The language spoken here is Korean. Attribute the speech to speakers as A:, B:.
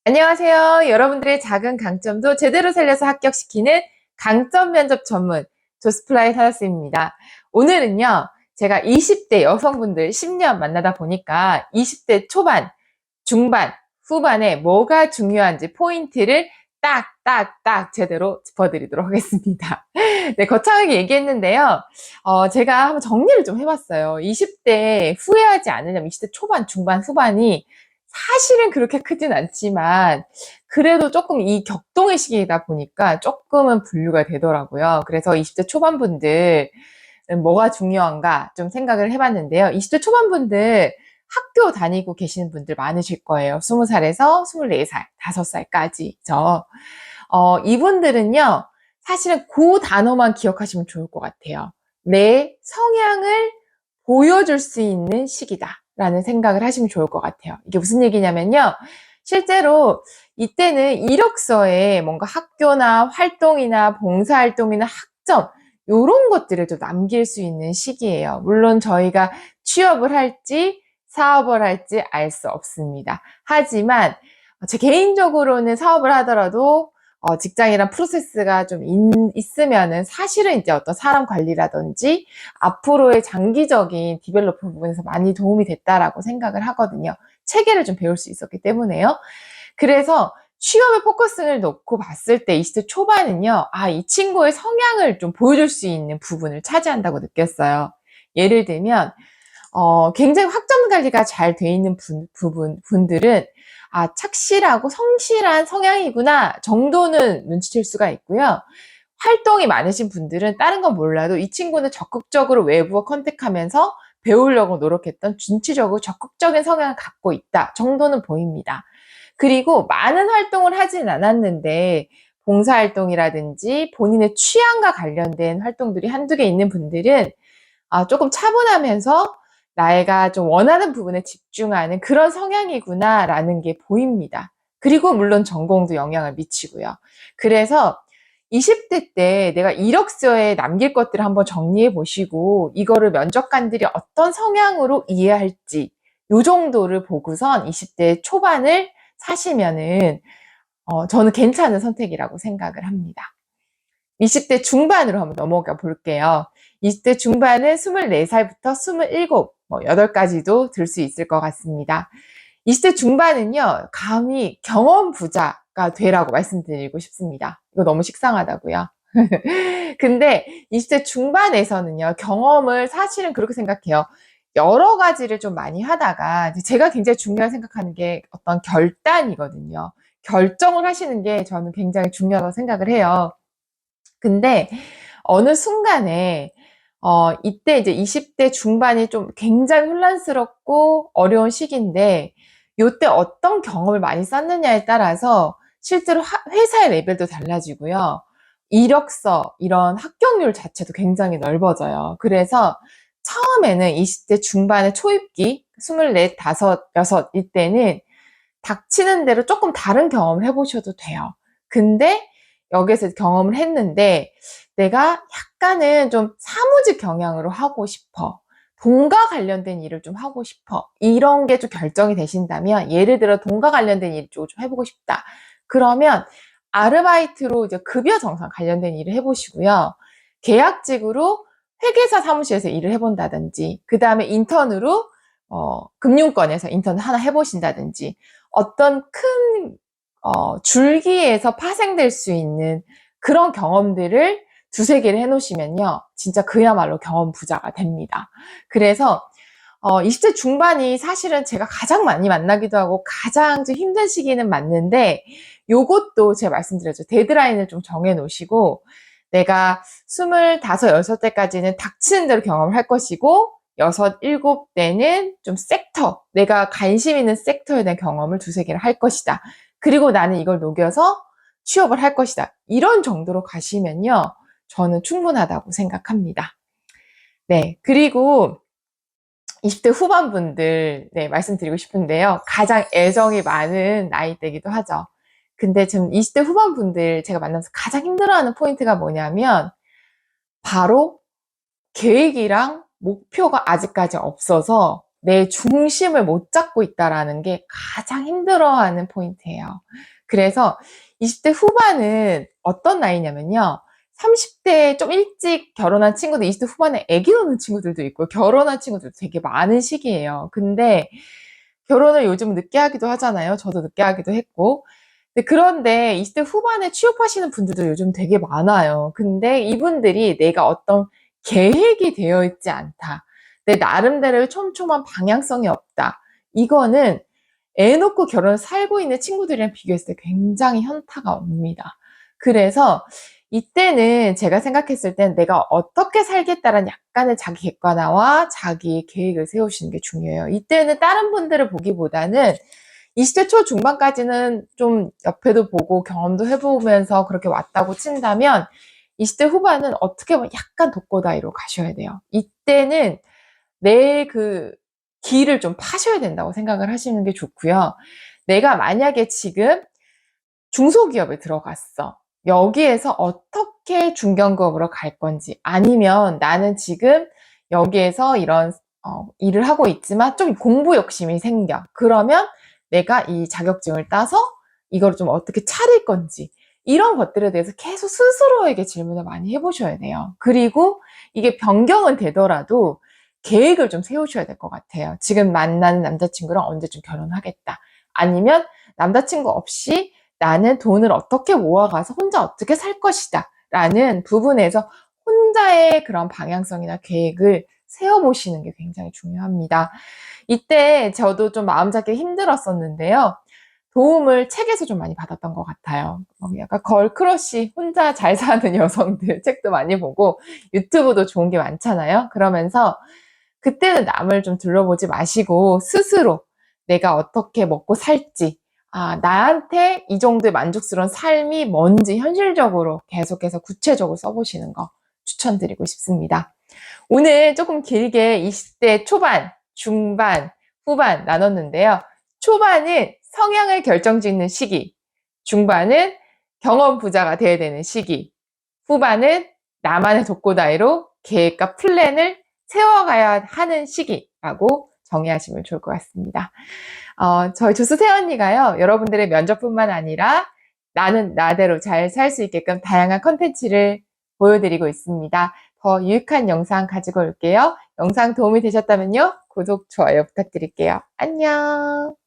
A: 안녕하세요. 여러분들의 작은 강점도 제대로 살려서 합격시키는 강점 면접 전문 조스플라이 사나스입니다. 오늘은요, 제가 20대 여성분들 10년 만나다 보니까 20대 초반, 중반, 후반에 뭐가 중요한지 포인트를 딱 제대로 짚어드리도록 하겠습니다. 네, 거창하게 얘기했는데요. 제가 한번 정리를 좀 해봤어요. 20대 후회하지 않으려면 20대 초반, 중반, 후반이 사실은 그렇게 크진 않지만 그래도 조금 이 격동의 시기이다 보니까 조금은 분류가 되더라고요. 그래서 20대 초반분들 뭐가 중요한가 좀 생각을 해봤는데요. 20대 초반분들 학교 다니고 계시는 분들 많으실 거예요. 20살에서 24살, 5살까지죠. 이분들은요, 사실은 그 단어만 기억하시면 좋을 것 같아요. 내 성향을 보여줄 수 있는 시기다. 라는 생각을 하시면 좋을 것 같아요. 이게 무슨 얘기냐면요. 실제로 이때는 이력서에 뭔가 학교나 활동이나 봉사활동이나 학점, 이런 것들을 좀 남길 수 있는 시기예요. 물론 저희가 취업을 할지 사업을 할지 알 수 없습니다. 하지만 제 개인적으로는 사업을 하더라도 직장이란 프로세스가 좀 있으면은 사실은 이제 어떤 사람 관리라든지 앞으로의 장기적인 디벨로퍼 부분에서 많이 도움이 됐다라고 생각을 하거든요. 체계를 좀 배울 수 있었기 때문에요. 그래서 취업에 포커스를 놓고 봤을 때 20대 초반은요, 이 친구의 성향을 좀 보여줄 수 있는 부분을 차지한다고 느꼈어요. 예를 들면, 굉장히 학점 관리가 잘 돼 있는 분들은 착실하고 성실한 성향이구나 정도는 눈치챌 수가 있고요. 활동이 많으신 분들은 다른 건 몰라도 이 친구는 적극적으로 외부어 컨택하면서 배우려고 노력했던 진취적으로 적극적인 성향을 갖고 있다 정도는 보입니다. 그리고 많은 활동을 하진 않았는데 봉사활동이라든지 본인의 취향과 관련된 활동들이 한두 개 있는 분들은 조금 차분하면서 나이가 좀 원하는 부분에 집중하는 그런 성향이구나라는 게 보입니다. 그리고 물론 전공도 영향을 미치고요. 그래서 20대 때 내가 이력서에 남길 것들을 한번 정리해 보시고 이거를 면접관들이 어떤 성향으로 이해할지 요 정도를 보고선 20대 초반을 사시면은 저는 괜찮은 선택이라고 생각을 합니다. 20대 중반으로 한번 넘어가 볼게요. 20대 중반은 24살부터 27, 8까지도 들 수 있을 것 같습니다. 20대 중반은요, 감히 경험 부자가 되라고 말씀드리고 싶습니다. 이거 너무 식상하다고요. 근데 20대 중반에서는요, 경험을 사실은 그렇게 생각해요. 여러 가지를 좀 많이 하다가 제가 굉장히 중요하게 생각하는 게 어떤 결단이거든요. 결정을 하시는 게 저는 굉장히 중요하다고 생각을 해요. 근데 어느 순간에 이때 이제 20대 중반이 좀 굉장히 혼란스럽고 어려운 시기인데 요때 어떤 경험을 많이 쌓느냐에 따라서 실제로 회사의 레벨도 달라지고요. 이력서, 이런 합격률 자체도 굉장히 넓어져요. 그래서 처음에는 20대 중반의 초입기, 24, 5, 6 이때는 닥치는 대로 조금 다른 경험을 해보셔도 돼요. 근데 여기서 경험을 했는데 내가 약간은 좀 사무직 경향으로 하고 싶어. 돈과 관련된 일을 좀 하고 싶어. 이런 게 좀 결정이 되신다면, 예를 들어 돈과 관련된 일 쪽을 좀 해보고 싶다. 그러면 아르바이트로 이제 급여 정산 관련된 일을 해보시고요. 계약직으로 회계사 사무실에서 일을 해본다든지, 그 다음에 인턴으로 금융권에서 인턴 하나 해보신다든지, 어떤 큰 줄기에서 파생될 수 있는 그런 경험들을 두세 개를 해놓으시면요. 진짜 그야말로 경험 부자가 됩니다. 그래서 20대 중반이 사실은 제가 가장 많이 만나기도 하고 가장 좀 힘든 시기는 맞는데 요것도 제가 말씀드렸죠. 데드라인을 좀 정해 놓으시고 내가 25, 6대까지는 닥치는 대로 경험을 할 것이고 6, 7대는 좀 섹터, 내가 관심 있는 섹터에 대한 경험을 두세 개를 할 것이다. 그리고 나는 이걸 녹여서 취업을 할 것이다. 이런 정도로 가시면요. 저는 충분하다고 생각합니다. 네. 그리고 20대 후반분들, 네, 말씀드리고 싶은데요. 가장 애정이 많은 나이대기도 하죠. 근데 지금 20대 후반분들 제가 만나면서 가장 힘들어하는 포인트가 뭐냐면, 바로 계획이랑 목표가 아직까지 없어서 내 중심을 못 잡고 있다라는 게 가장 힘들어하는 포인트예요. 그래서 20대 후반은 어떤 나이냐면요. 30대에 좀 일찍 결혼한 친구들, 20대 후반에 아기 낳는 친구들도 있고, 결혼한 친구들도 되게 많은 시기예요. 근데 결혼을 요즘 늦게 하기도 하잖아요. 저도 늦게 하기도 했고. 그런데 20대 후반에 취업하시는 분들도 요즘 되게 많아요. 근데 이분들이 내가 어떤 계획이 되어 있지 않다. 내 나름대로의 촘촘한 방향성이 없다. 이거는 애 놓고 결혼을 살고 있는 친구들이랑 비교했을 때 굉장히 현타가 옵니다. 그래서 이때는 제가 생각했을 땐 내가 어떻게 살겠다라는 약간의 자기 객관화와 자기 계획을 세우시는 게 중요해요. 이때는 다른 분들을 보기보다는 20대 초중반까지는 좀 옆에도 보고 경험도 해보면서 그렇게 왔다고 친다면 20대 후반은 어떻게 보면 약간 독고다이로 가셔야 돼요. 이때는 내 그 길을 좀 파셔야 된다고 생각을 하시는 게 좋고요. 내가 만약에 지금 중소기업에 들어갔어. 여기에서 어떻게 중견급으로 갈 건지, 아니면 나는 지금 여기에서 이런 일을 하고 있지만 좀 공부 욕심이 생겨. 그러면 내가 이 자격증을 따서 이걸 좀 어떻게 차릴 건지, 이런 것들에 대해서 계속 스스로에게 질문을 많이 해보셔야 돼요. 그리고 이게 변경은 되더라도 계획을 좀 세우셔야 될 것 같아요. 지금 만나는 남자친구랑 언제쯤 결혼하겠다. 아니면 남자친구 없이 나는 돈을 어떻게 모아가서 혼자 어떻게 살 것이다 라는 부분에서 혼자의 그런 방향성이나 계획을 세워보시는 게 굉장히 중요합니다. 이때 저도 좀 마음 잡기 힘들었었는데요. 도움을 책에서 좀 많이 받았던 것 같아요. 약간 걸크러쉬, 혼자 잘 사는 여성들 책도 많이 보고, 유튜브도 좋은 게 많잖아요. 그러면서 그때는 남을 좀 둘러보지 마시고 스스로 내가 어떻게 먹고 살지, 나한테 이 정도의 만족스러운 삶이 뭔지 현실적으로 계속해서 구체적으로 써보시는 거 추천드리고 싶습니다. 오늘 조금 길게 20대 초반, 중반, 후반 나눴는데요. 초반은 성향을 결정짓는 시기, 중반은 경험 부자가 되어야 되는 시기, 후반은 나만의 독고다이로 계획과 플랜을 세워가야 하는 시기라고 정의하시면 좋을 것 같습니다. 저희 조수세 언니가요, 여러분들의 면접뿐만 아니라 나는 나대로 잘 살 수 있게끔 다양한 컨텐츠를 보여드리고 있습니다. 더 유익한 영상 가지고 올게요. 영상 도움이 되셨다면요, 구독, 좋아요 부탁드릴게요. 안녕.